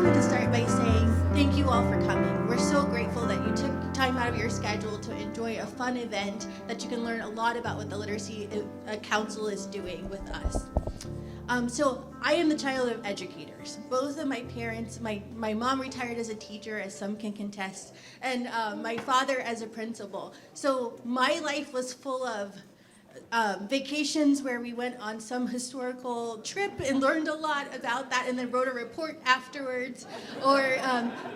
wanted to start by saying thank you all for coming. We're so grateful that you took time out of your schedule to enjoy a fun event that you can learn a lot about what the Literacy Council is doing with us. So I am the child of educators. Both of my parents, my mom retired as a teacher, as some can contest, and my father as a principal. So my life was full of vacations where we went on some historical trip and learned a lot about that and then wrote a report afterwards. Or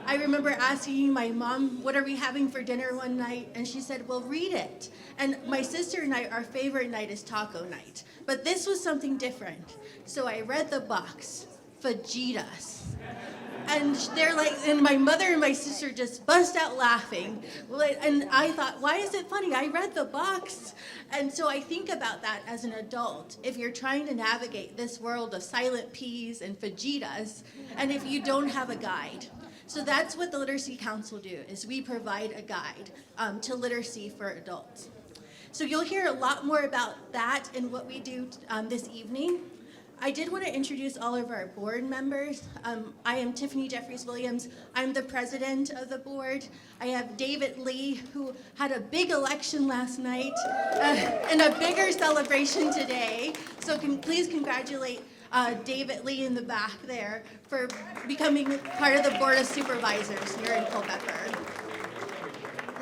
I remember asking my mom, what are we having for dinner one night? And she said, well, read it. And my sister and I, our favorite night is taco night. But this was something different. So I read the box, fajitas. And they're like, and my mother and my sister just bust out laughing. And I thought, why is it funny? I read the box. And so I think about that as an adult. If you're trying to navigate this world of silent peas and fajitas, and if you don't have a guide. So that's what the Literacy Council do, is we provide a guide to literacy for adults. So you'll hear a lot more about that and what we do this evening. I did want to introduce all of our board members. I am Tiffany Jeffries-Williams. I'm the president of the board. I have David Lee, who had a big election last night and a bigger celebration today. So please congratulate David Lee in the back there for becoming part of the Board of Supervisors here in Culpeper.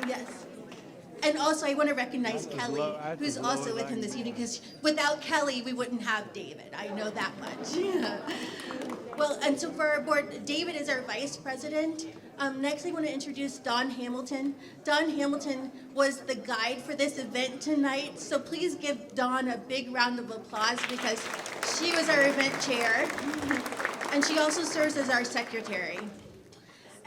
Yes. And also, I want to recognize Kelly, who's also with him this evening, because without Kelly, we wouldn't have David. I know that much. Yeah. Well, and so for our board, David is our vice president. Next, I want to introduce Dawn Hamilton. Dawn Hamilton was the guide for this event tonight, so please give Dawn a big round of applause because she was our event chair, and she also serves as our secretary.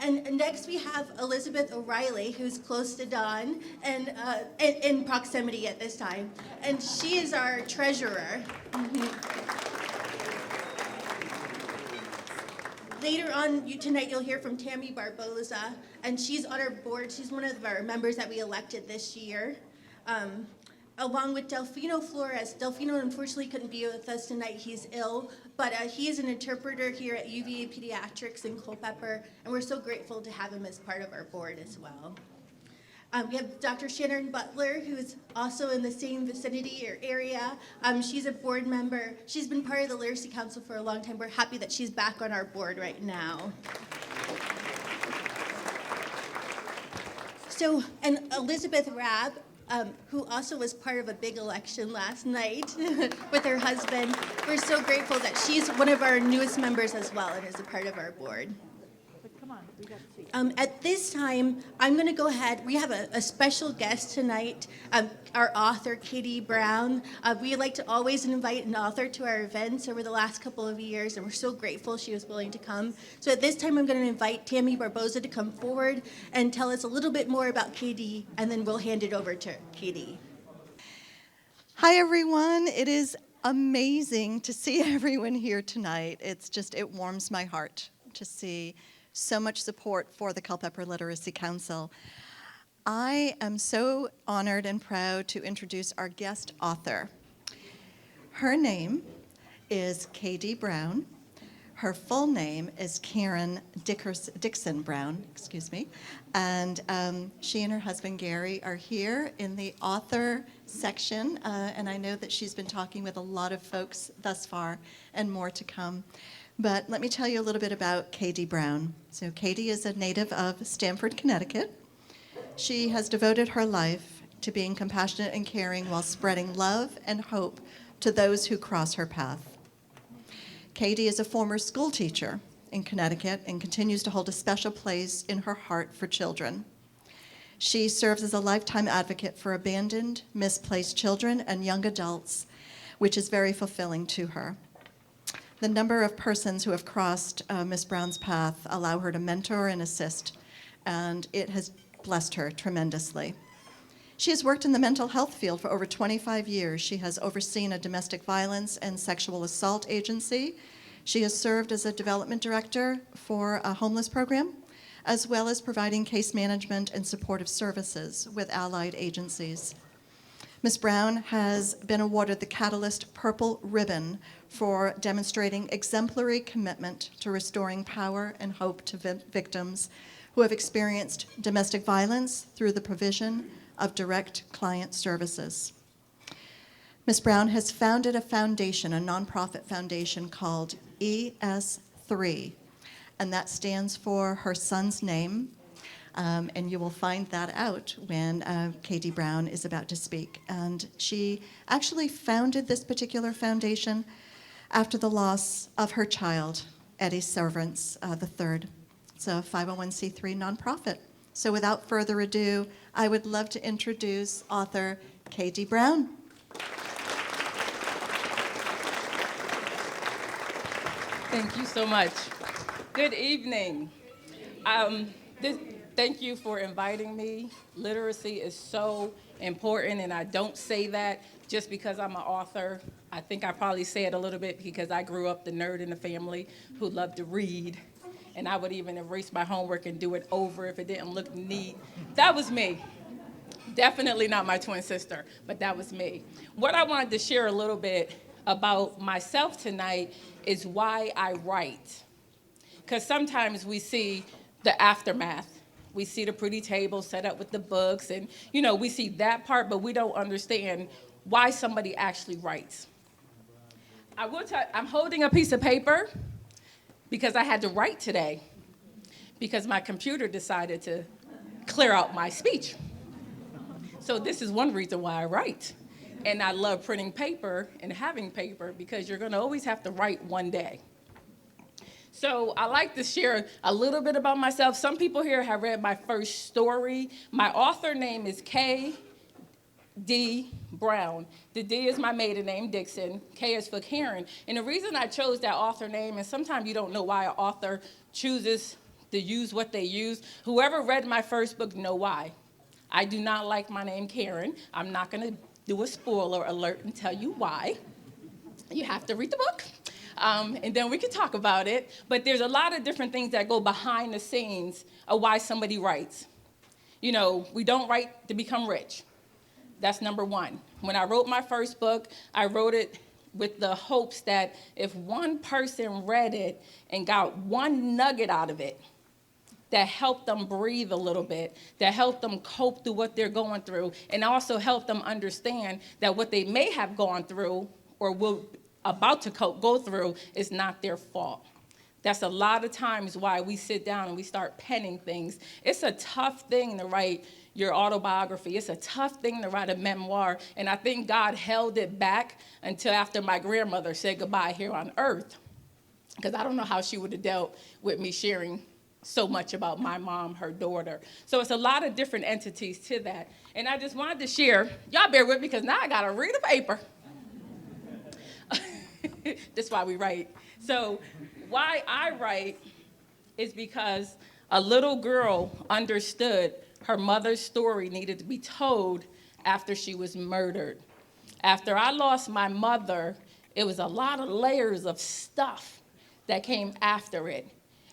And next we have Elizabeth O'Reilly, who's close to Dawn and in proximity at this time. And she is our treasurer. Later on tonight you'll hear from Tammy Barboza, and she's on our board. She's one of our members that we elected this year. Along with Delfino Flores. Delfino unfortunately couldn't be with us tonight. He's ill, but he is an interpreter here at UVA Pediatrics in Culpeper, and we're so grateful to have him as part of our board as well. We have Dr. Shannon Butler, who is also in the same vicinity or area. She's a board member. She's been part of the Literacy Council for a long time. We're happy that she's back on our board right now. So, and Elizabeth Rabb, who also was part of a big election last night with her husband. We're so grateful that she's one of our newest members as well and is a part of our board. But come on, we got to see. At this time, I'm going to go ahead. We have a special guest tonight, our author, Katie Brown. We like to always invite an author to our events over the last couple of years, and we're so grateful she was willing to come. So at this time, I'm going to invite Tammy Barboza to come forward and tell us a little bit more about Katie, and then we'll hand it over to Katie. Hi, everyone. It is amazing to see everyone here tonight. It warms my heart to see so much support for the Culpeper Literacy Council. I am so honored and proud to introduce our guest author. Her name is Katie Brown. Her full name is Karen Dixon Brown, and she and her husband Gary are here in the author section, and I know that she's been talking with a lot of folks thus far and more to come. But let me tell you a little bit about Katie Brown. So Katie is a native of Stamford, Connecticut. She has devoted her life to being compassionate and caring while spreading love and hope to those who cross her path. Katie is a former school teacher in Connecticut and continues to hold a special place in her heart for children. She serves as a lifetime advocate for abandoned, misplaced children and young adults, which is very fulfilling to her. The number of persons who have crossed Ms. Brown's path allow her to mentor and assist, and it has blessed her tremendously. She has worked in the mental health field for over 25 years. She has overseen a domestic violence and sexual assault agency. She has served as a development director for a homeless program, as well as providing case management and supportive services with allied agencies. Ms. Brown has been awarded the Catalyst Purple Ribbon for demonstrating exemplary commitment to restoring power and hope to victims who have experienced domestic violence through the provision of direct client services. Ms. Brown has founded a foundation, a nonprofit foundation called ES3, and that stands for her son's name, and you will find that out when Katie Brown is about to speak. And she actually founded this particular foundation after the loss of her child, Eddie Severance III. It's a 501c3 nonprofit. So without further ado, I would love to introduce author Katie Brown. Thank you so much. Good evening. Thank you for inviting me. Literacy is so important, and I don't say that just because I'm an author. I think I probably say it a little bit because I grew up the nerd in the family who loved to read, and I would even erase my homework and do it over if it didn't look neat. That was me. Definitely not my twin sister, but that was me. What I wanted to share a little bit about myself tonight is why I write. Because sometimes we see the aftermath. We see the pretty table set up with the books, and we see that part, but we don't understand why somebody actually writes. I will tell you, I'm holding a piece of paper because I had to write today because my computer decided to clear out my speech. So this is one reason why I write. And I love printing paper and having paper because you're going to always have to write one day. So I like to share a little bit about myself. Some people here have read my first story. My author name is K.D. Brown. The D is my maiden name, Dixon. K is for Karen. And the reason I chose that author name, and sometimes you don't know why an author chooses to use what they use. Whoever read my first book know why. I do not like my name Karen. I'm not going to do a spoiler alert and tell you why. You have to read the book, and then we can talk about it. But there's a lot of different things that go behind the scenes of why somebody writes. We don't write to become rich. That's number one. When I wrote my first book, I wrote it with the hopes that if one person read it and got one nugget out of it, that helped them breathe a little bit, that helped them cope through what they're going through, and also helped them understand that what they may have gone through or will about to go through is not their fault. That's a lot of times why we sit down and we start penning things. It's a tough thing to write your autobiography. It's a tough thing to write a memoir, and I think God held it back until after my grandmother said goodbye here on earth, because I don't know how she would have dealt with me sharing so much about my mom, her daughter. So it's a lot of different entities to that. And I just wanted to share, y'all bear with me because now I got to read a paper. That's why we write. So why I write is because a little girl understood her mother's story needed to be told after she was murdered. After I lost my mother, it was a lot of layers of stuff that came after it.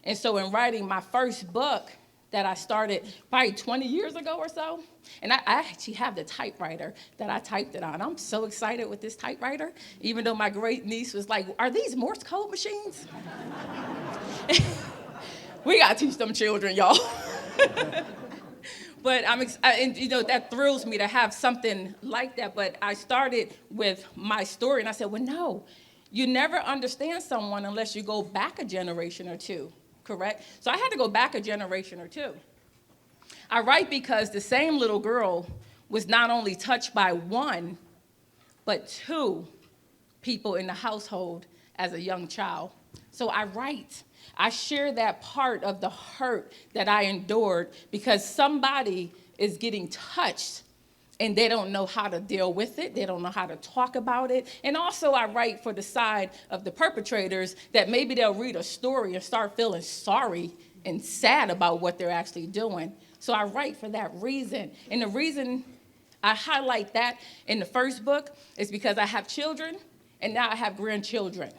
And so in writing my first book that I started probably 20 years ago or so, and I actually have the typewriter that I typed it on. I'm so excited with this typewriter, even though my great niece was like, "Are these Morse code machines?" We got to teach them children, y'all. But that thrills me to have something like that. But I started with my story, and I said, well, no, you never understand someone unless you go back a generation or two. Correct? So I had to go back a generation or two. I write because the same little girl was not only touched by one, but two people in the household as a young child. So I write. I share that part of the hurt that I endured because somebody is getting touched and they don't know how to deal with it. They don't know how to talk about it. And also I write for the side of the perpetrators that maybe they'll read a story and start feeling sorry and sad about what they're actually doing. So I write for that reason. And the reason I highlight that in the first book is because I have children and now I have grandchildren.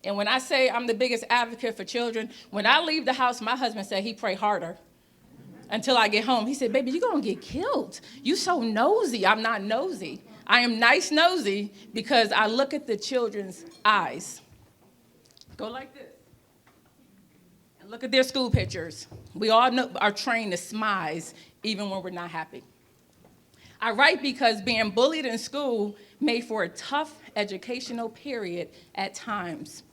And when I say I'm the biggest advocate for children, when I leave the house, my husband said he pray harder. until I get home. He said, baby, you're going to get killed. You so nosy. I'm not nosy. I am nice nosy because I look at the children's eyes. Go like this. And look at their school pictures. We all are trained to smize even when we're not happy. I write because being bullied in school made for a tough educational period at times.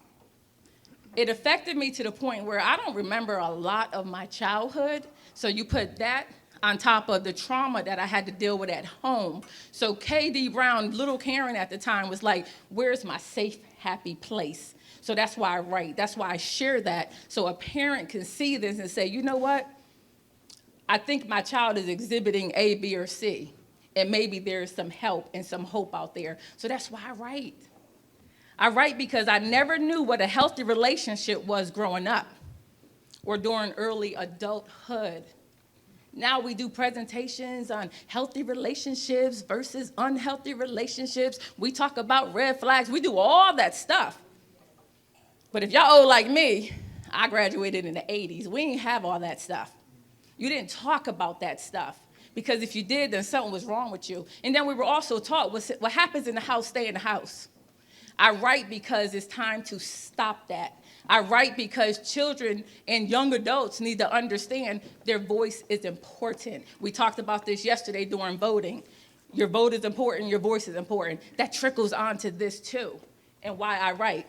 It affected me to the point where I don't remember a lot of my childhood. So you put that on top of the trauma that I had to deal with at home. So K.D. Brown, little Karen at the time, was like, where's my safe, happy place? So that's why I write. That's why I share that, so a parent can see this and say, you know what? I think my child is exhibiting A, B, or C, and maybe there's some help and some hope out there. So that's why I write. I write because I never knew what a healthy relationship was growing up or during early adulthood. Now we do presentations on healthy relationships versus unhealthy relationships. We talk about red flags. We do all that stuff. But if y'all old like me, I graduated in the 80s. We didn't have all that stuff. You didn't talk about that stuff. Because if you did, then something was wrong with you. And then we were also taught what happens in the house, stay in the house. I write because it's time to stop that. I write because children and young adults need to understand their voice is important. We talked about this yesterday during voting. Your vote is important, your voice is important. That trickles onto this too, and why I write.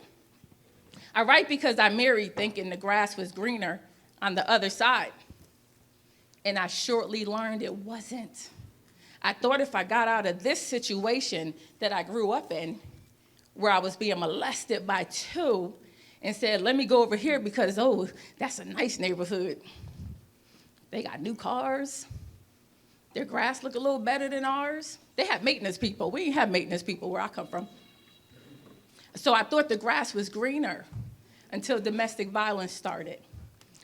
I write because I married thinking the grass was greener on the other side. And I shortly learned it wasn't. I thought if I got out of this situation that I grew up in, where I was being molested by two, and said, let me go over here because, oh, that's a nice neighborhood. They got new cars. Their grass look a little better than ours. They have maintenance people. We didn't have maintenance people where I come from. So I thought the grass was greener until domestic violence started,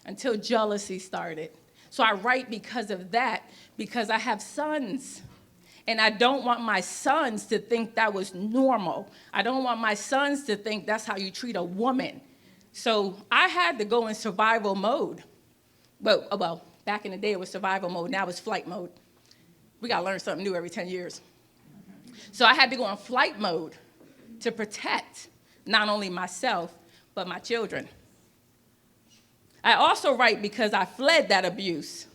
until jealousy started. So I write because of that, because I have sons. And I don't want my sons to think that was normal. I don't want my sons to think that's how you treat a woman. So I had to go in survival mode. But, well, back in the day it was survival mode, now it's flight mode. We gotta learn something new every 10 years. So I had to go in flight mode to protect not only myself, but my children. I also write because I fled that abuse.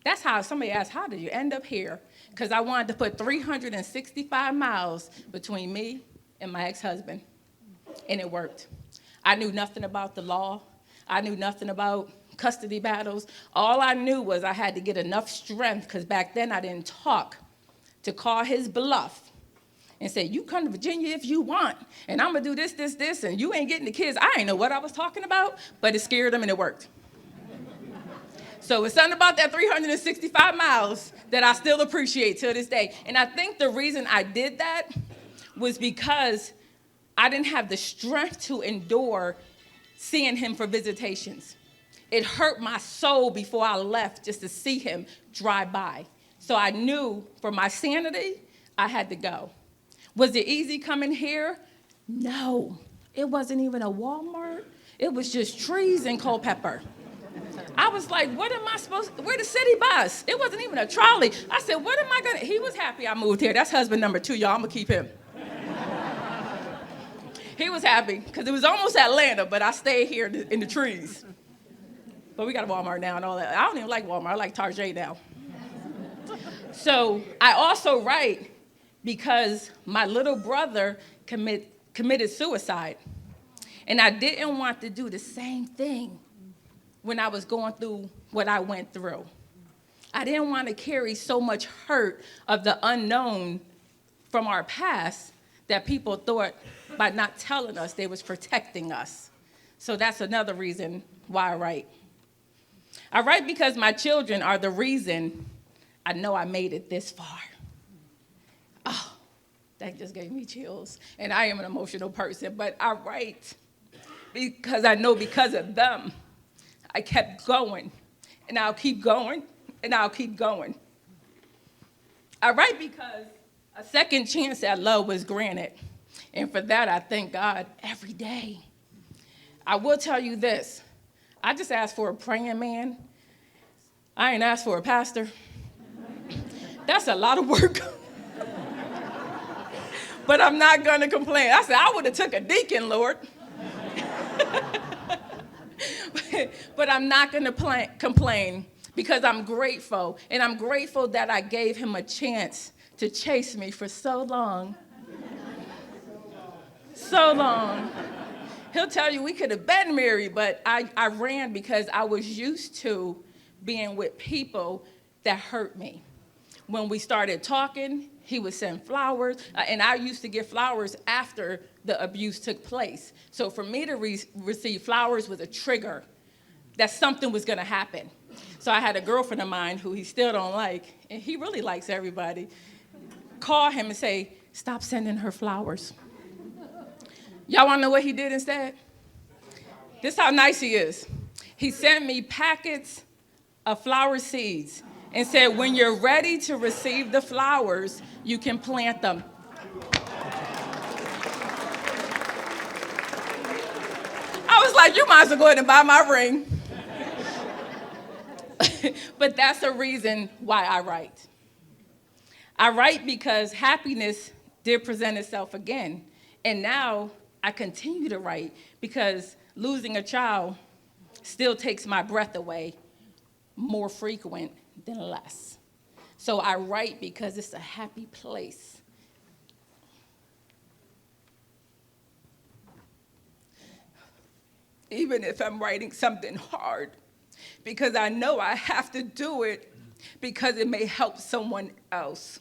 That's how somebody asked, how did you end up here? Because I wanted to put 365 miles between me and my ex-husband, and it worked. I knew nothing about the law. I knew nothing about custody battles. All I knew was I had to get enough strength, because back then I didn't talk, to call his bluff and say, you come to Virginia if you want, and I'm going to do this, this, this, and you ain't getting the kids. I ain't know what I was talking about, but it scared him, and it worked. So it's something about that 365 miles that I still appreciate till this day. And I think the reason I did that was because I didn't have the strength to endure seeing him for visitations. It hurt my soul before I left just to see him drive by. So I knew for my sanity, I had to go. Was it easy coming here? No. It wasn't even a Walmart. It was just trees in Culpeper. I was like, what am I supposed to, where the city bus? It wasn't even a trolley. I said, what am I gonna, he was happy I moved here. That's husband number 2, y'all, I'm gonna keep him. He was happy, because it was almost Atlanta, but I stayed here in the trees. But we got a Walmart now and all that. I don't even like Walmart, I like Target now. So I also write because my little brother committed suicide. And I didn't want to do the same thing when I was going through what I went through. I didn't want to carry so much hurt of the unknown from our past that people thought by not telling us they was protecting us. So that's another reason why I write. I write because my children are the reason I know I made it this far. Oh, that just gave me chills. And I am an emotional person, but I write because I know because of them, I kept going, and I'll keep going, and I'll keep going. I write because a second chance at love was granted, and for that I thank God every day. I will tell you this. I just asked for a praying man. I ain't asked for a pastor. That's a lot of work. But I'm not going to complain. I said, I would have took a deacon, Lord. But I'm not going to complain because I'm grateful. And I'm grateful that I gave him a chance to chase me for so long. So long. He'll tell you we could have been married, but I ran because I was used to being with people that hurt me. When we started talking, he would send flowers, and I used to give flowers after the abuse took place. So for me to receive flowers was a trigger that something was going to happen. So I had a girlfriend of mine who he still don't like, and he really likes everybody, call him and say, stop sending her flowers. Y'all want to know what he did instead? This is how nice he is. He sent me packets of flower seeds and said, when you're ready to receive the flowers, you can plant them. I was like, you might as well go ahead and buy my ring. But that's the reason why I write. I write because happiness did present itself again. And now I continue to write because losing a child still takes my breath away, more frequent than less. So I write because it's a happy place. Even if I'm writing something hard, because I know I have to do it because it may help someone else.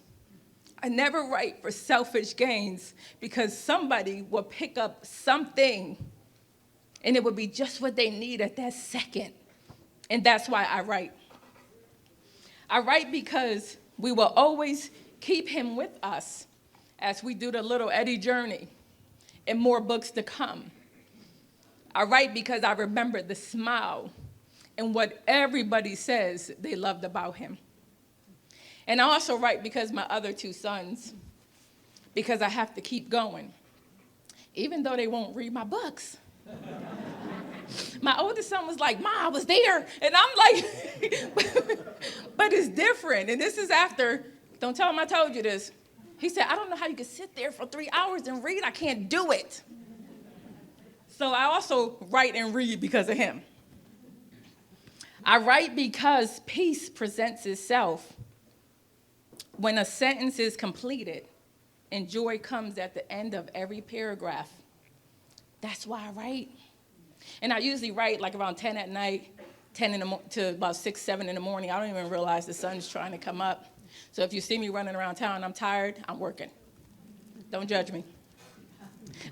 I never write for selfish gains because somebody will pick up something and it will be just what they need at that second. And that's why I write. I write because we will always keep him with us as we do the little Eddie journey and more books to come. I write because I remember the smile and what everybody says they loved about him. And I also write because my other two sons, because I have to keep going, even though they won't read my books. My oldest son was like, Mom, I was there. And I'm like, but it's different. And this is after, don't tell him I told you this. He said, I don't know how you can sit there for 3 hours and read. I can't do it. So I also write and read because of him. I write because peace presents itself when a sentence is completed and joy comes at the end of every paragraph. That's why I write. And I usually write like around 10 at night, 10 to about 6, 7 in the morning. I don't even realize the sun's trying to come up. So if you see me running around town and I'm tired, I'm working. Don't judge me.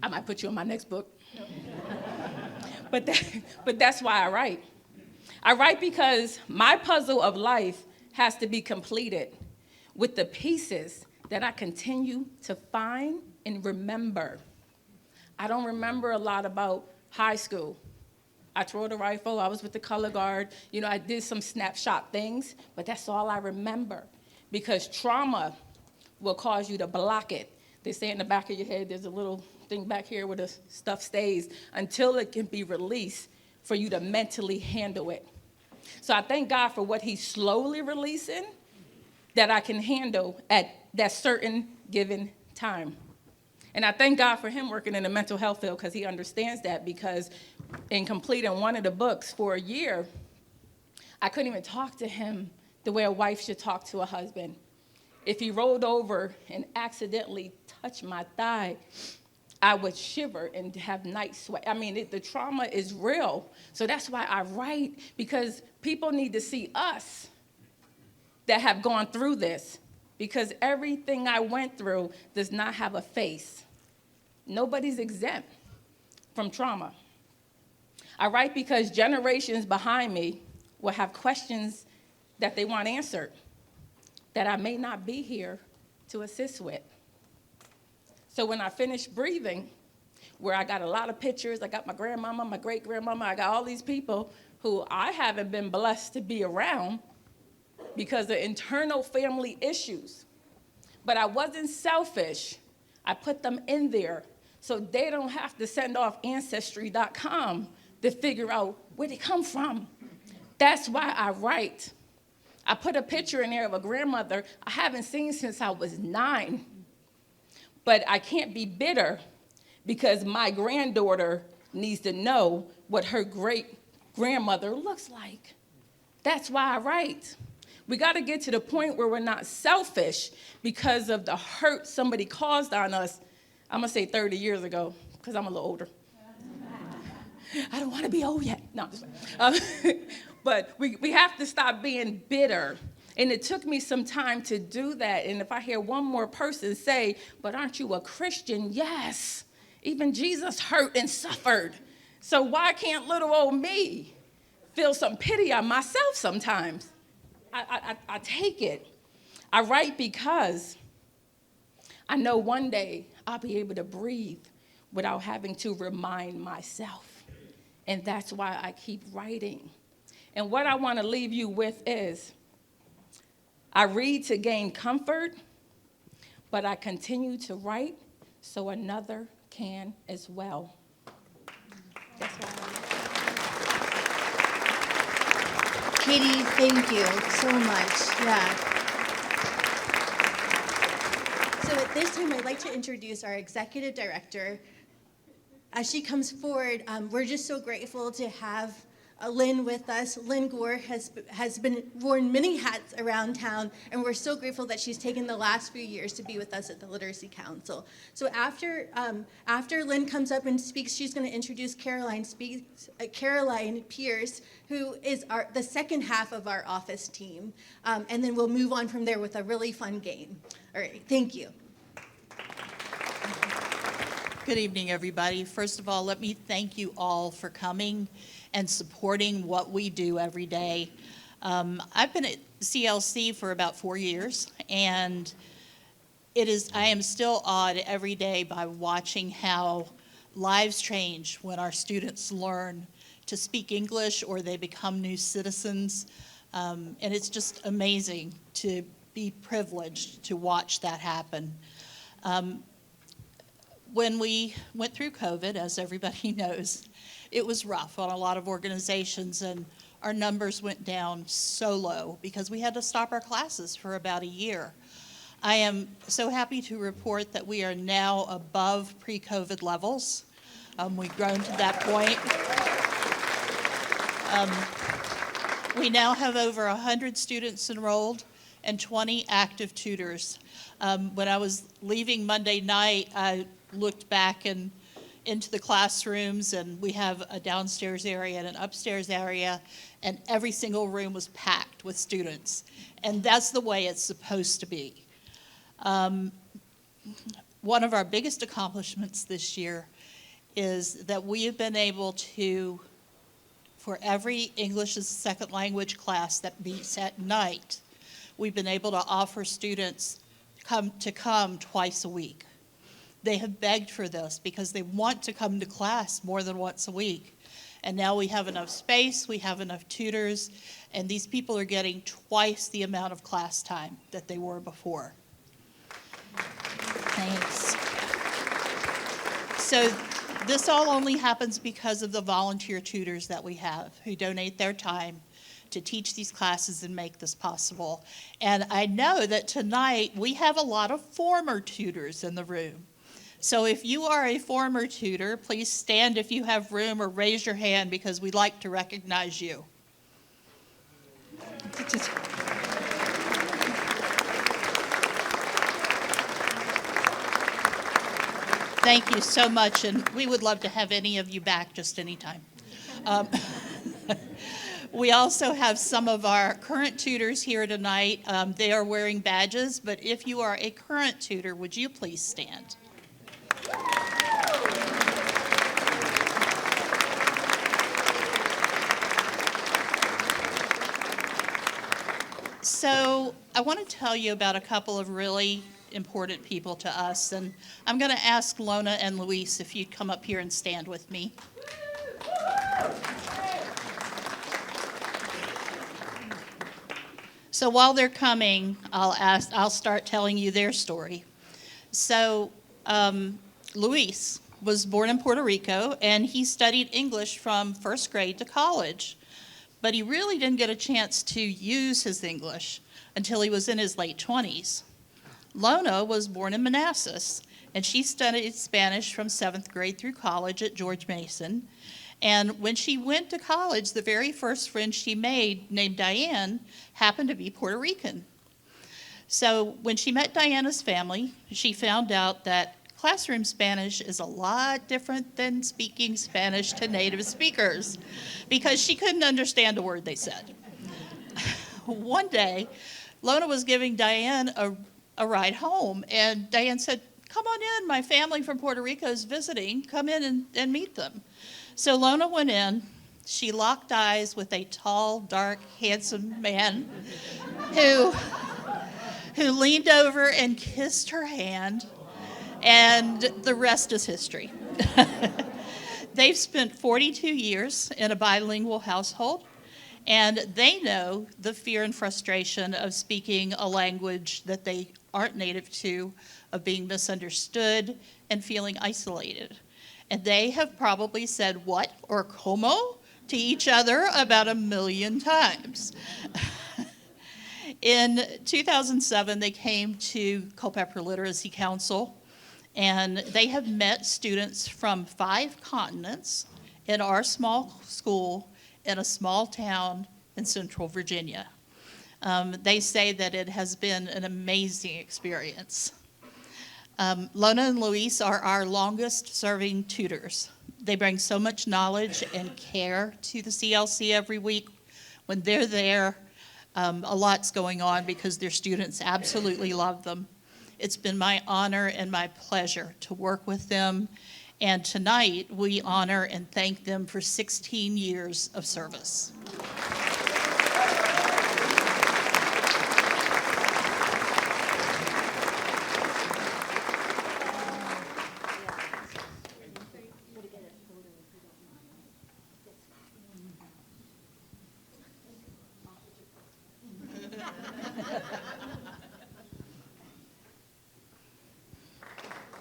I might put you in my next book. But that's why I write. I write because my puzzle of life has to be completed with the pieces that I continue to find and remember. I don't remember a lot about high school. I twirled a rifle, I was with the color guard, I did some snapshot things, but that's all I remember because trauma will cause you to block it. They say in the back of your head, there's a little thing back here where the stuff stays until it can be released for you to mentally handle it. So I thank God for what he's slowly releasing that I can handle at that certain given time. And I thank God for him working in the mental health field because he understands that, because in completing one of the books for a year, I couldn't even talk to him the way a wife should talk to a husband. If he rolled over and accidentally touched my thigh, I would shiver and have night sweat. I mean, the trauma is real. So that's why I write, because people need to see us that have gone through this, because everything I went through does not have a face. Nobody's exempt from trauma. I write because generations behind me will have questions that they want answered that I may not be here to assist with. So when I finish breathing, where I got a lot of pictures, I got my grandmama, my great-grandmama, I got all these people who I haven't been blessed to be around because of internal family issues. But I wasn't selfish. I put them in there so they don't have to send off Ancestry.com to figure out where they come from. That's why I write. I put a picture in there of a grandmother I haven't seen since I was 9. But I can't be bitter because my granddaughter needs to know what her great-grandmother looks like. That's why I write. We got to get to the point where we're not selfish because of the hurt somebody caused on us. I'm going to say 30 years ago because I'm a little older. I don't want to be old yet. No, I'm just but we have to stop being bitter. And it took me some time to do that. And if I hear one more person say, but aren't you a Christian? Yes. Even Jesus hurt and suffered. So why can't little old me feel some pity on myself sometimes? I take it. I write because I know one day I'll be able to breathe without having to remind myself. And that's why I keep writing. And what I want to leave you with is, I read to gain comfort, but I continue to write so another can as well. That's why Katie, thank you so much. Yeah. So at this time, I'd like to introduce our executive director. As she comes forward, we're just so grateful to have Lynn with us. Lynn Gore has worn many hats around town, and we're so grateful that she's taken the last few years to be with us at the Literacy Council. So after Lynn comes up and speaks, she's going to introduce Caroline Pierce, who is the second half of our office team, and then we'll move on from there with a really fun game. All right, thank you. Good evening, everybody. First of all, let me thank you all for coming and supporting what we do every day. I've been at CLC for about 4 years, and I am still awed every day by watching how lives change when our students learn to speak English or they become new citizens. And it's just amazing to be privileged to watch that happen. When we went through COVID, as everybody knows, it was rough on a lot of organizations, and our numbers went down so low because we had to stop our classes for about a year. I am so happy to report that we are now above pre-COVID levels. We've grown to that point. We now have over 100 students enrolled and 20 active tutors. When I was leaving Monday night, I looked back into the classrooms, and we have a downstairs area and an upstairs area, and every single room was packed with students. And that's the way it's supposed to be. One of our biggest accomplishments this year is that we have been able to, for every English as a second language class that meets at night, we've been able to offer students to come twice a week. They have begged for this because they want to come to class more than once a week. And now we have enough space, we have enough tutors, and these people are getting twice the amount of class time that they were before. Thanks. So this all only happens because of the volunteer tutors that we have who donate their time to teach these classes and make this possible. And I know that tonight we have a lot of former tutors in the room. So if you are a former tutor, please stand if you have room or raise your hand because we'd like to recognize you. Thank you so much, and we would love to have any of you back just anytime. We also have some of our current tutors here tonight. They are wearing badges, but if you are a current tutor, would you please stand? So I want to tell you about a couple of really important people to us, and I'm going to ask Lona and Luis if you'd come up here and stand with me. So while they're coming, I'll start telling you their story. So Luis was born in Puerto Rico, and he studied English from first grade to college. but he really didn't get a chance to use his English until he was in his late 20s. Lona was born in Manassas, and she studied Spanish from 7th grade through college at George Mason. And when she went to college, the very first friend she made, named Diane, happened to be Puerto Rican. So when she met Diana's family, she found out that classroom Spanish is a lot different than speaking Spanish to native speakers, because she couldn't understand a word they said. One day, Lona was giving Diane a ride home, and Diane said, "Come on in, my family from Puerto Rico is visiting. Come in and meet them." So Lona went in. She locked eyes with a tall, dark, handsome man who leaned over and kissed her hand, and the rest is history. They've spent 42 years in a bilingual household, and they know the fear and frustration of speaking a language that they aren't native to, of being misunderstood and feeling isolated. And they have probably said what or como to each other about 1,000,000 times. In 2007, they came to Culpeper Literacy Council, and they have met students from 5 continents in our small school in a small town in Central Virginia. They say that it has been an amazing experience. Lona and Luis are our longest serving tutors. They bring so much knowledge and care to the CLC every week. When they're there, a lot's going on because their students absolutely love them. It's been my honor and my pleasure to work with them. And tonight, we honor and thank them for 16 years of service.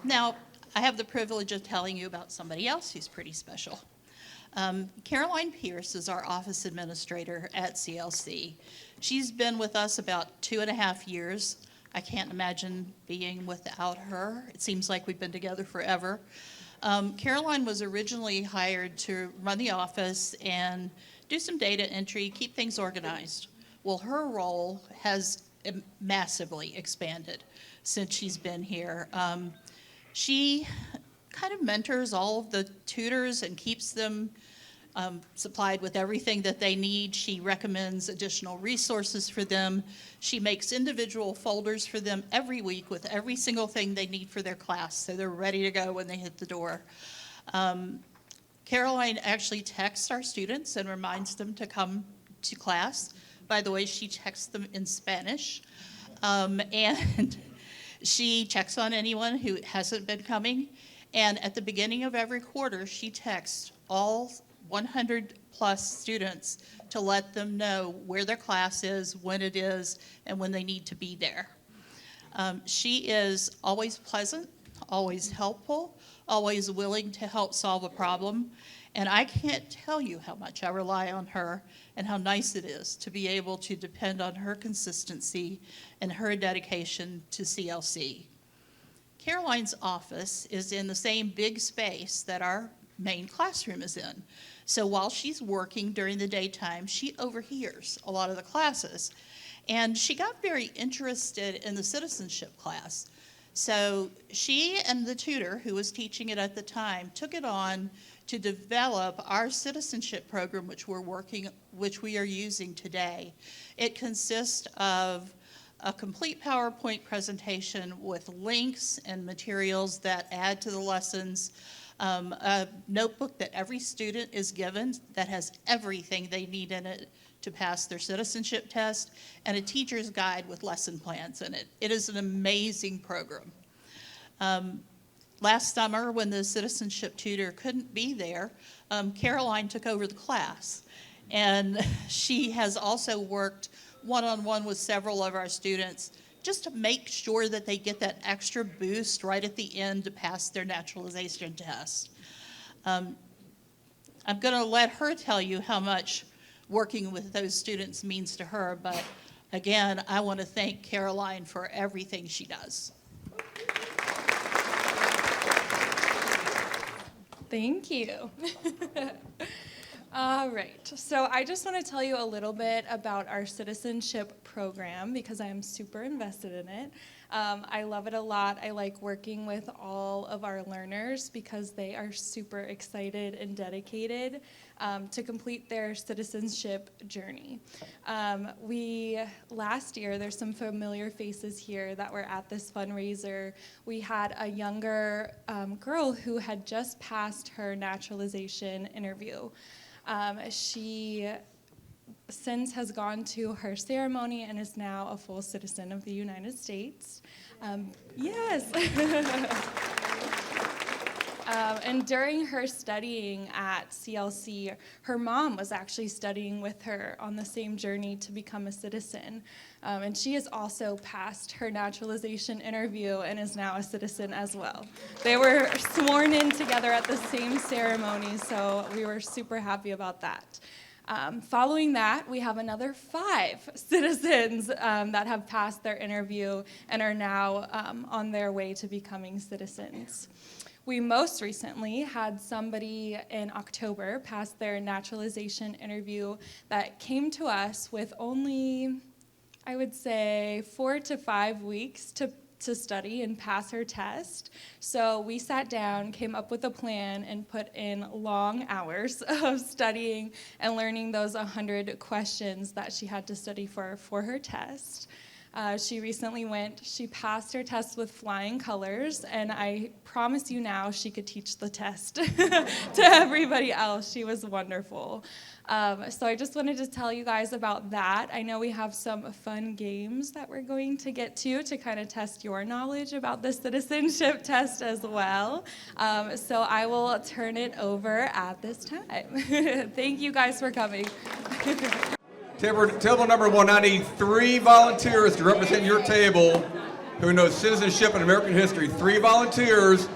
Now, I have the privilege of telling you about somebody else who's pretty special. Caroline Pierce is our office administrator at CLC. She's been with us about 2.5 years. I can't imagine being without her. It seems like we've been together forever. Caroline was originally hired to run the office and do some data entry, keep things organized. Well, her role has massively expanded since she's been here. She kind of mentors all of the tutors and keeps them supplied with everything that they need. She recommends additional resources for them. She makes individual folders for them every week with every single thing they need for their class, so they're ready to go when they hit the door. Caroline actually texts our students and reminds them to come to class. By the way, she texts them in Spanish. And she checks on anyone who hasn't been coming. And at the beginning of every quarter, she texts all 100 plus students to let them know where their class is, when it is, and when they need to be there. She is always pleasant, always helpful, always willing to help solve a problem. And I can't tell you how much I rely on her and how nice it is to be able to depend on her consistency and her dedication to CLC. Caroline's office is in the same big space that our main classroom is in. So while she's working during the daytime, she overhears a lot of the classes. And she got very interested in the citizenship class. So she and the tutor who was teaching it at the time took it on to develop our citizenship program, which we are using today. It consists of a complete PowerPoint presentation with links and materials that add to the lessons, a notebook that every student is given that has everything they need in it to pass their citizenship test, and a teacher's guide with lesson plans in it. It is an amazing program. Last summer, when the citizenship tutor couldn't be there, Caroline took over the class. And she has also worked one-on-one with several of our students just to make sure that they get that extra boost right at the end to pass their naturalization test. I'm going to let her tell you how much working with those students means to her. But again, I want to thank Caroline for everything she does. Thank you. All right, so I just want to tell you a little bit about our citizenship program because I am super invested in it. I love it a lot. I like working with all of our learners because they are super excited and dedicated to complete their citizenship journey. Last year, there's some familiar faces here that were at this fundraiser. We had a younger girl who had just passed her naturalization interview. She since has gone to her ceremony and is now a full citizen of the United States. Yes. And during her studying at CLC, her mom was actually studying with her on the same journey to become a citizen. And she has also passed her naturalization interview and is now a citizen as well. They were sworn in together at the same ceremony, so we were super happy about that. Following that, we have another 5 citizens that have passed their interview and are now on their way to becoming citizens. We most recently had somebody in October pass their naturalization interview that came to us with only, I would say, 4 to 5 weeks to study and pass her test. So we sat down, came up with a plan, and put in long hours of studying and learning those 100 questions that she had to study for her test. She recently she passed her test with flying colors, and I promise you now she could teach the test to everybody else. She was wonderful. So I just wanted to tell you guys about that. I know we have some fun games that we're going to get to kind of test your knowledge about the citizenship test as well. So I will turn it over at this time. Thank you guys for coming. Table number 1, I need 3 volunteers to represent your table who know citizenship and American history. 3 volunteers.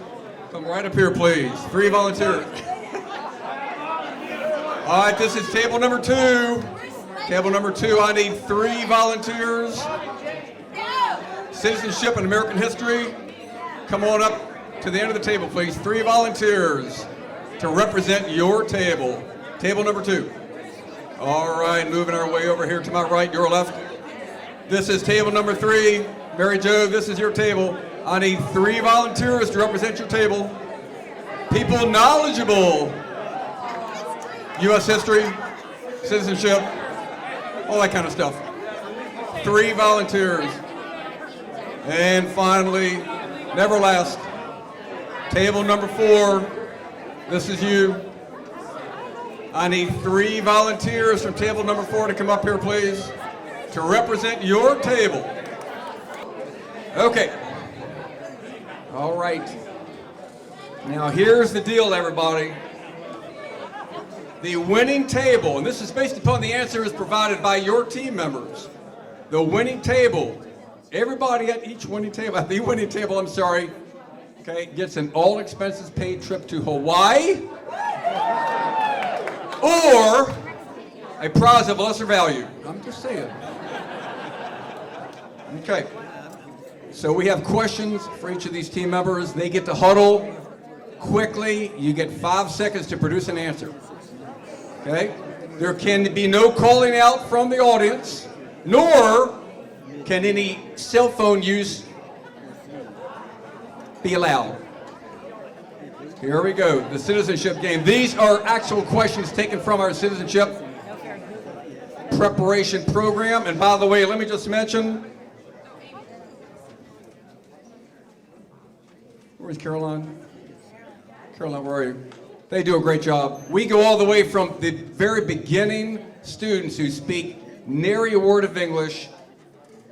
Come right up here, please. 3 volunteers. All right, this is table number 2. Table number 2, I need 3 volunteers. Citizenship and American history. Come on up to the end of the table, please. 3 volunteers to represent your table. Table number 2. All right, moving our way over here to my right, your left. This is table number 3. Mary Jo, this is your table. I need 3 volunteers to represent your table. People knowledgeable. U.S. history, citizenship, all that kind of stuff. 3 volunteers. And finally, never last, table number 4. This is you. I need 3 volunteers from table number 4 to come up here, please, to represent your table. Okay. All right. Now here's the deal, everybody. The winning table, and this is based upon the answers provided by your team members. The winning table, everybody at the winning table, okay, gets an all expenses paid trip to Hawaii, or a prize of lesser value. I'm just saying. Okay. So we have questions for each of these team members. They get to huddle quickly. You get 5 seconds to produce an answer. Okay? There can be no calling out from the audience, nor can any cell phone use be allowed. Here we go, the citizenship game. These are actual questions taken from our citizenship preparation program. And by the way, let me just mention, where's Caroline? Caroline, where are you? They do a great job. We go all the way from the very beginning students who speak nary a word of English.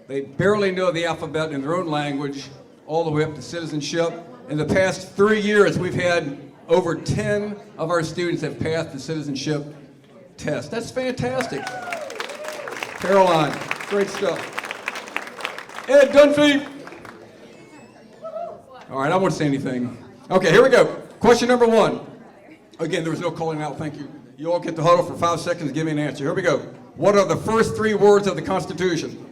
They barely know the alphabet in their own language, all the way up to citizenship. In the past 3 years, we've had over 10 of our students have passed the citizenship test. That's fantastic. Caroline, great stuff. Ed Dunphy. All right, I won't say anything. Okay, here we go. Question number 1. Again, there was no calling out, thank you. You all get to huddle for 5 seconds to give me an answer. Here we go. What are the first 3 words of the Constitution?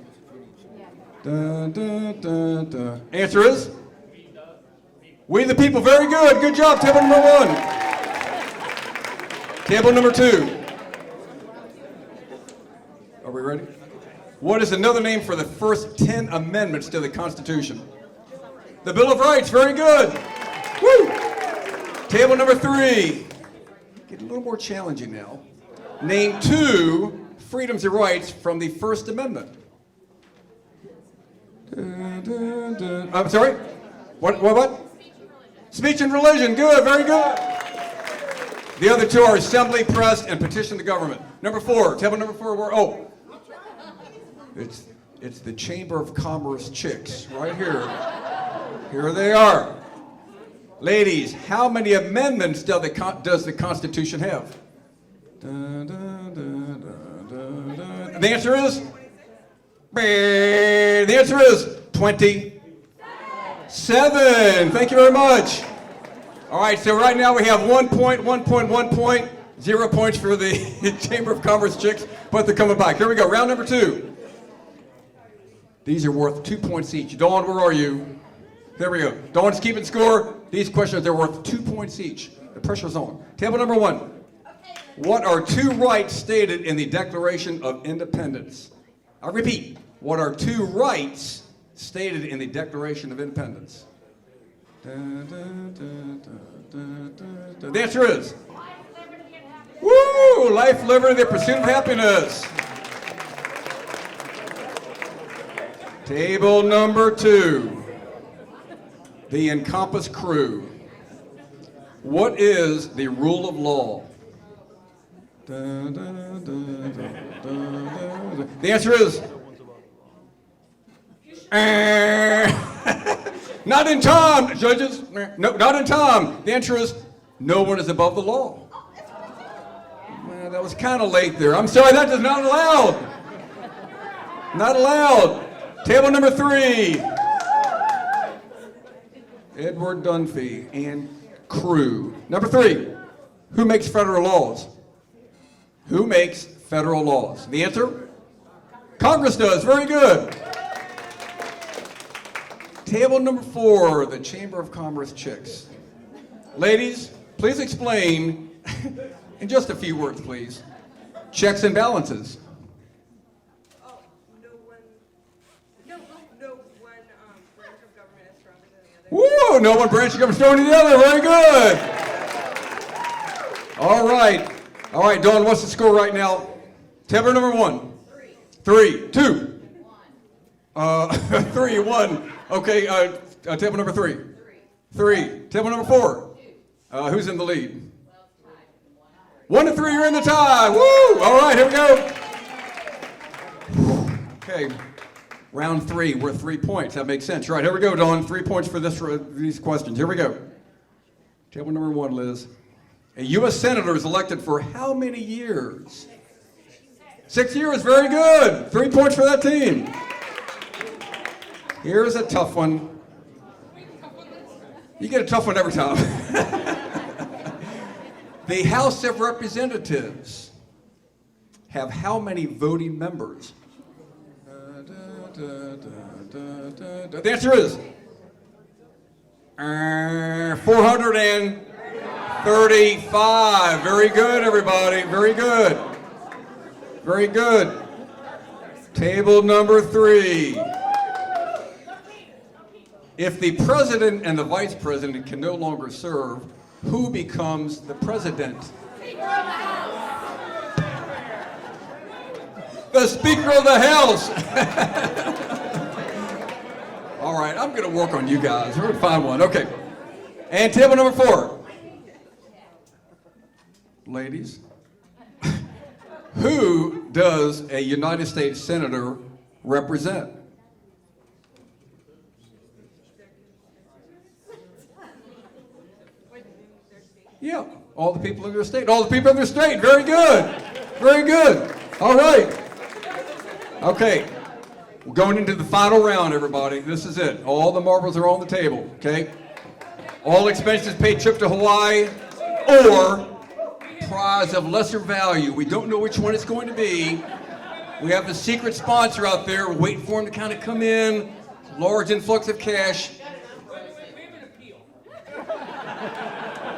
Dun, dun, dun, dun. Answer is? We the people. Very good. Good job. Table number 1. Table number 2. Are we ready? What is another name for the first 10 amendments to the Constitution? The Bill of Rights. Very good. Woo! Table number 3. Get a little more challenging now. Name 2 freedoms and rights from the First Amendment. Dun, dun, dun. I'm sorry? What? Speech and religion. Good, very good. The other 2 are assembly, press, and petition the government. Number 4, table number 4, it's the Chamber of Commerce chicks, right here. Here they are. Ladies, how many amendments does the Constitution have? Dun, dun, dun, dun, dun, dun. The answer is? The answer is 27. Thank you very much. All right, so right now we have 1 point, 1 point, 1 point, 0 points for the Chamber of Commerce chicks, but they're coming back. Here we go, round number 2. These are worth 2 points each. Dawn, where are you? There we go. Dawn's keeping score. These questions are worth 2 points each. The pressure's on. Table number 1. What are 2 rights stated in the Declaration of Independence? I repeat, what are 2 rights stated in the Declaration of Independence? Dun, dun, dun, dun, dun, dun. The answer is? Woo! Life, liberty, the pursuit of happiness. Table number 2. The Encompass crew. What is the rule of law? Dun, dun, dun, dun, dun, dun. The answer is? Not in time, judges. No, not in time. The answer is no one is above the law. Man, that was kind of late there. I'm sorry, that is not allowed. Not allowed. Table number 3. Edward Dunphy and crew. Number 3. Who makes federal laws? Who makes federal laws? The answer? Congress does. Very good. Table number 4, the Chamber of Commerce chicks. Ladies, please explain, in just a few words, please, checks and balances. No one branch of government is stronger than the other. Woo! No one branch of government is stronger than the other. Very good. All right. All right, Dawn, what's the score right now? Table number 1. 3. 2. 3, 1. Okay, table number 3. 3. Table number 4. Who's in the lead? 1 and 3 are in the tie. Woo! All right, here we go. Okay, round 3, worth 3 points. That makes sense. Right, here we go, Dawn. 3 points for these questions. Here we go. Table number 1, Liz. A U.S. Senator is elected for how many years? 6 years. Very good. 3 points for that team. Here's a tough one. You get a tough one every time. The House of Representatives have how many voting members? The answer is 435. Very good, everybody. Very good. Very good. Table number 3. If the president and the vice president can no longer serve, who becomes the president? The Speaker of the House. All right, I'm going to work on you guys. We're going to find one. Okay. And table number 4. Ladies, who does a United States Senator represent? Yeah, all the people of their state. All the people of their state. Very good. Very good. All right. Okay. We're going into the final round, everybody. This is it. All the marbles are on the table, okay? All expenses paid trip to Hawaii or prize of lesser value. We don't know which one it's going to be. We have the secret sponsor out there. We're waiting for him to kind of come in. Large influx of cash.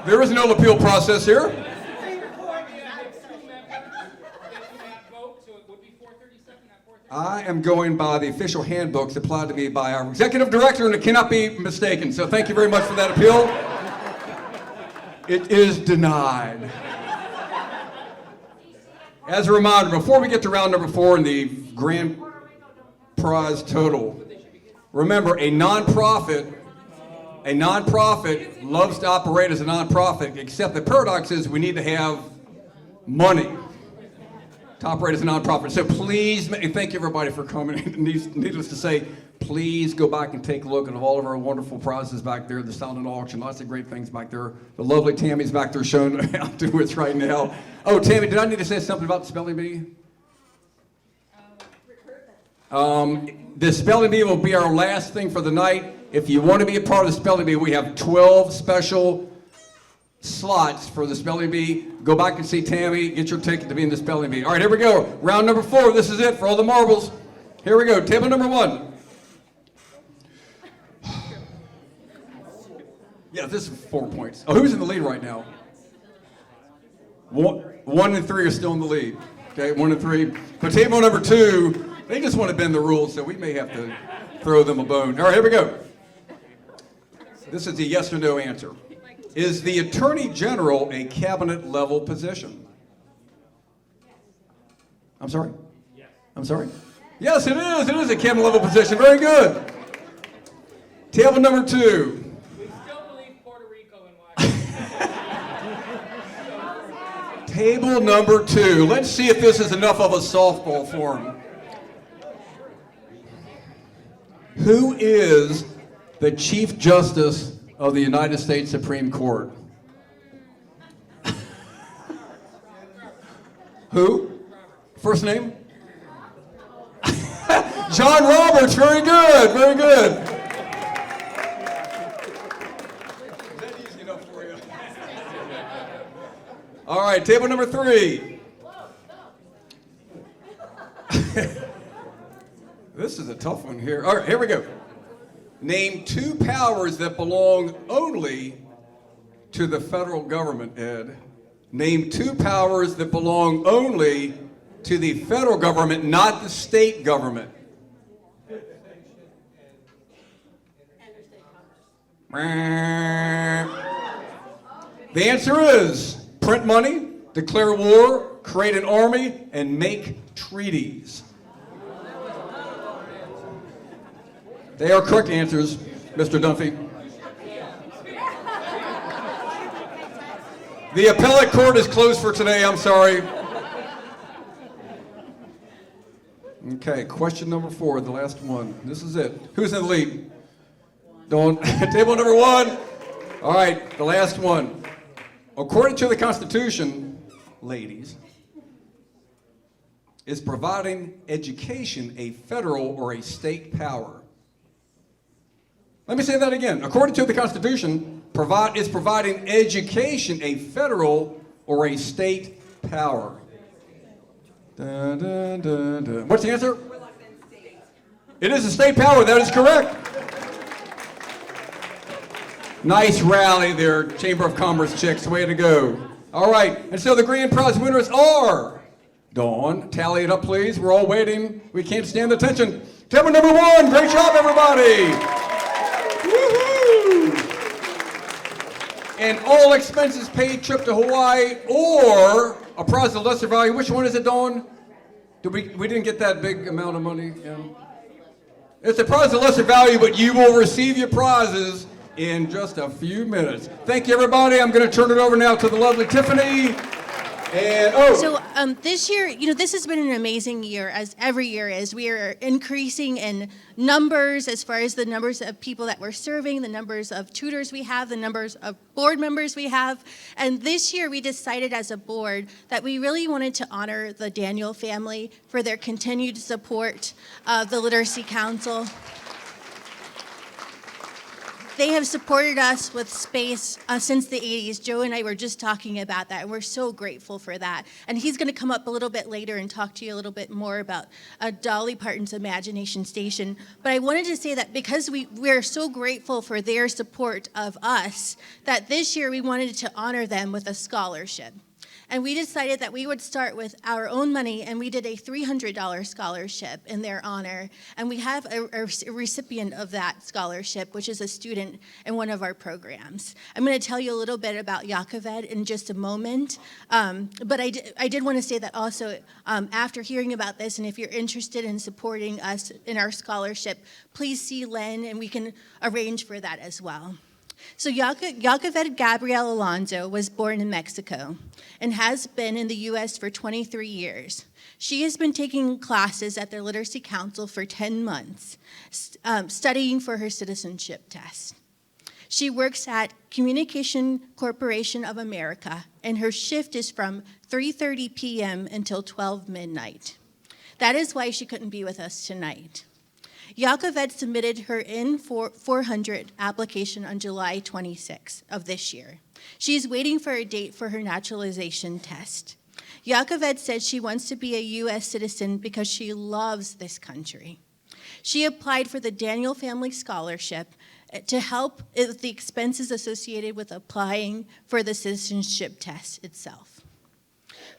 There is no appeal process here. I am going by the official handbook supplied to me by our executive director, and it cannot be mistaken. So thank you very much for that appeal. It is denied. As a reminder, before we get to round number 4 and the grand prize total, remember, a nonprofit loves to operate as a nonprofit, except the paradox is we need to have money to operate as a nonprofit. So please, and thank you everybody for coming. Needless to say, please go back and take a look at all of our wonderful prizes back there, the silent auction, lots of great things back there. The lovely Tammy's back there showing out to us right now. Oh, Tammy, did I need to say something about the spelling bee? The spelling bee will be our last thing for the night. If you want to be a part of the spelling bee, we have 12 special slots for the spelling bee. Go back and see Tammy, get your ticket to be in the spelling bee. All right, here we go. Round number 4, this is it for all the marbles. Here we go, table number 1. Yeah, this is 4 points. Oh, who's in the lead right now? 1 and 3 are still in the lead. Okay, 1 and 3. But table number 2, they just want to bend the rules, so we may have to throw them a bone. All right, here we go. This is a yes or no answer. Is the Attorney General a cabinet level position? I'm sorry? Yes. I'm sorry? Yes, it is. It is a cabinet level position. Very good. Table number 2. We still believe Puerto Rico and Washington. Table number 2. Let's see if this is enough of a softball for him. Who is the Chief Justice of the United States Supreme Court? Who? First name? John Roberts. Very good. Very good. Is that easy enough for you? All right, table number 3. This is a tough one here. All right, here we go. Name 2 powers that belong only to the federal government, Ed. Name 2 powers that belong only to the federal government, not the state government. The answer is print money, declare war, create an army, and make treaties. They are correct answers, Mr. Dunphy. The appellate court is closed for today. I'm sorry. Okay, question number 4, the last one. This is it. Who's in the lead? Don't. Table number 1. All right, the last one. According to the Constitution, ladies, is providing education a federal or a state power? Let me say that again. According to the Constitution, is providing education a federal or a state power? Dun, dun, dun, dun. What's the answer? It is a state power. That is correct. Nice rally there, Chamber of Commerce chicks. Way to go. All right. And so the grand prize winners are... Dawn, tally it up, please. We're all waiting. We can't stand the tension. Table number 1. Great job, everybody. Woohoo! An all expenses paid trip to Hawaii or a prize of lesser value. Which one is it, Dawn? We didn't get that big amount of money. Yeah. It's a prize of lesser value, but you will receive your prizes in just a few minutes. Thank you, everybody. I'm going to turn it over now to the lovely Tiffany. And So this year, this has been an amazing year, as every year is. We are increasing in numbers as far as the numbers of people that we're serving, the numbers of tutors we have, the numbers of board members we have. And this year we decided as a board that we really wanted to honor the Daniel family for their continued support of the Literacy Council. They have supported us with space since the 80s. Joe and I were just talking about that, and we're so grateful for that. And he's going to come up a little bit later and talk to you a little bit more about Dolly Parton's Imagination Station. But I wanted to say that because we're so grateful for their support of us, that this year we wanted to honor them with a scholarship. And we decided that we would start with our own money, and we did a $300 scholarship in their honor. And we have a recipient of that scholarship, which is a student in one of our programs. I'm going to tell you a little bit about Yakoved in just a moment. But I did want to say that also, after hearing about this, and if you're interested in supporting us in our scholarship, please see Len, and we can arrange for that as well. So Yakoved Gabriel Alonso was born in Mexico and has been in the U.S. for 23 years. She has been taking classes at the Literacy Council for 10 months, studying for her citizenship test. She works at Communication Corporation of America, and her shift is from 3:30 p.m. until 12 midnight. That is why she couldn't be with us tonight. Yakoved submitted her N400 application on July 26 of this year. She's waiting for a date for her naturalization test. Yakoved said she wants to be a U.S. citizen because she loves this country. She applied for the Daniel Family Scholarship to help with the expenses associated with applying for the citizenship test itself.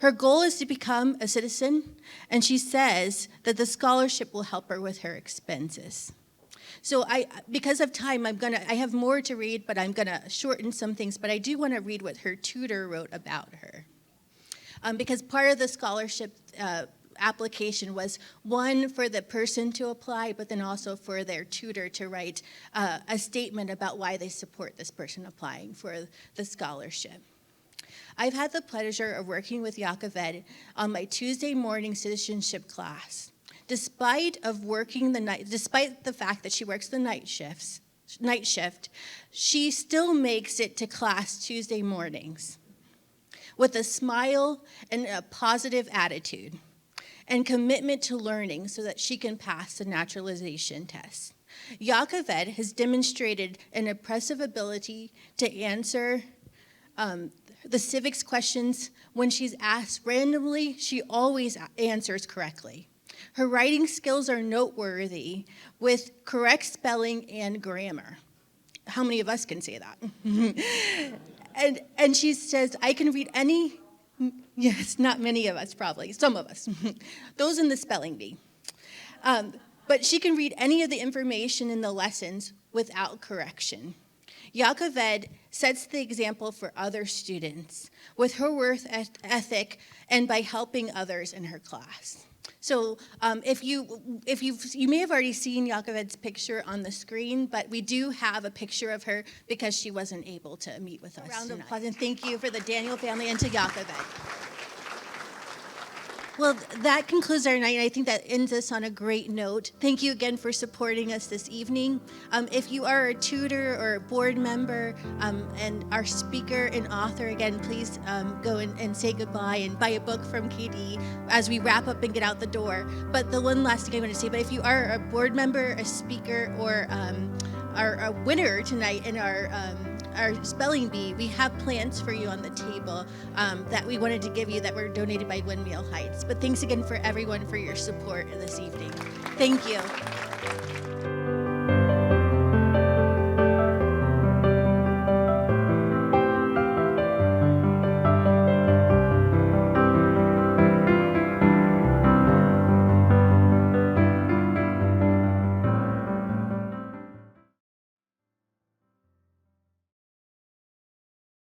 Her goal is to become a citizen, and she says that the scholarship will help her with her expenses. So because of time, I have more to read, but I'm gonna shorten some things, but I do wanna read what her tutor wrote about her. Because part of the scholarship application was one for the person to apply, but then also for their tutor to write a statement about why they support this person applying for the scholarship. I've had the pleasure of working with Yakoved on my Tuesday morning citizenship class. Despite the fact that she works the night shift, she still makes it to class Tuesday mornings with a smile and a positive attitude and commitment to learning so that she can pass the naturalization test. Yakoved has demonstrated an impressive ability to answer the civics questions. When she's asked randomly, she always answers correctly. Her writing skills are noteworthy with correct spelling and grammar. How many of us can say that? and she says, I can read any, yes, not many of us probably, some of us. Those in the spelling bee. But she can read any of the information in the lessons without correction. Yakoved sets the example for other students with her work ethic and by helping others in her class. So you may have already seen Yakoved's picture on the screen, but we do have a picture of her because she wasn't able to meet with us tonight. A round of applause and thank you for the Daniel family and to Yakoved. Well, that concludes our night, and I think that ends us on a great note. Thank you again for supporting us this evening. If you are a tutor or a board member and our speaker and author, again, please go and say goodbye and buy a book from KD as we wrap up and get out the door. But the one last thing I want to say, but if you are a board member, a speaker, or a winner tonight in our spelling bee, we have plants for you on the table that we wanted to give you that were donated by Windmill Heights. But thanks again for everyone for your support this evening. Thank you.